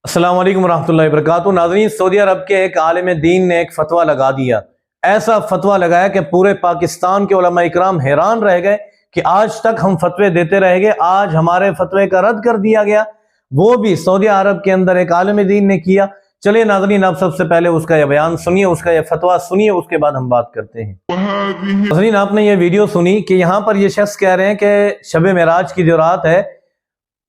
अस्सलाम वालेकुम रहमतुल्लाहि वबरकातुहू। नाज़रीन, सऊदी अरब के एक आलिम दीन ने एक फतवा लगा दिया। ऐसा फतवा लगाया कि पूरे पाकिस्तान के उलमा इकराम हैरान रह गए कि आज तक हम फतवे देते रह गए, आज हमारे फतवे का रद्द कर दिया गया, वो भी सऊदी अरब के अंदर एक आलिम दीन ने किया। चलिए नाज़रीन, आप सबसे पहले उसका यह बयान सुनिए, उसका यह फतवा सुनिए, उसके बाद हम बात करते हैं। नाज़रीन, आपने ये वीडियो सुनी कि यहाँ पर ये शख्स कह रहे हैं कि शब मेराज की जो रात है,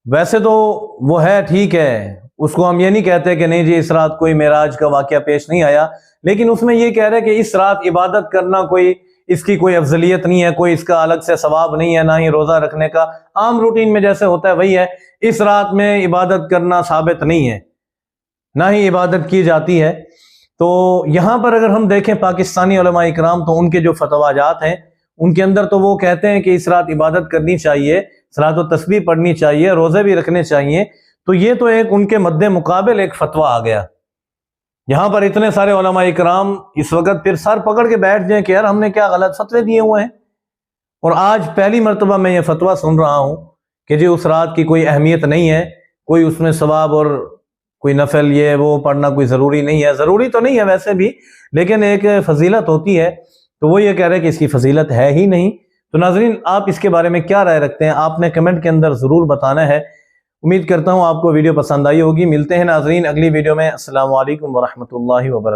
वैसे तो वो है, ठीक है, उसको हम ये नहीं कहते कि नहीं जी इस रात कोई मेराज का वाक़या पेश नहीं आया, लेकिन उसमें ये कह रहे हैं कि इस रात इबादत करना कोई इसकी कोई अफजलियत नहीं है, कोई इसका अलग से सवाब नहीं है, ना ही रोज़ा रखने का आम रूटीन में जैसे होता है वही है। इस रात में इबादत करना साबित नहीं है, ना ही इबादत की जाती है। तो यहाँ पर अगर हम देखें पाकिस्तानी उलमा इकराम, तो उनके जो फतवाजात हैं उनके अंदर तो वो कहते हैं कि इस रात इबादत करनी चाहिए, सलात व तस्बीह पढ़नी चाहिए, रोज़े भी रखने चाहिए। तो ये तो एक उनके मद्दे मुकाबिल एक फतवा आ गया। यहाँ पर इतने सारे उलमा इकराम इस वक्त फिर सर पकड़ के बैठ जाए कि यार हमने क्या गलत फतवे दिए हुए हैं। और आज पहली मरतबा मैं ये फतवा सुन रहा हूँ कि जी उस रात की कोई अहमियत नहीं है, कोई उसमें सवाब और कोई नफल ये वो पढ़ना कोई ज़रूरी नहीं है। ज़रूरी तो नहीं है वैसे भी, लेकिन एक फजीलत होती है, तो वो ये कह रहे हैं कि इसकी फजीलत है ही नहीं। तो नाज़रीन, आप इसके बारे में क्या राय रखते हैं, आपने कमेंट के अंदर ज़रूर बताना है। उम्मीद करता हूँ आपको वीडियो पसंद आई होगी। मिलते हैं नाज़रीन अगली वीडियो में। अस्सलामु अलैकुम वरहमतुल्लाहि वबरकातुहू।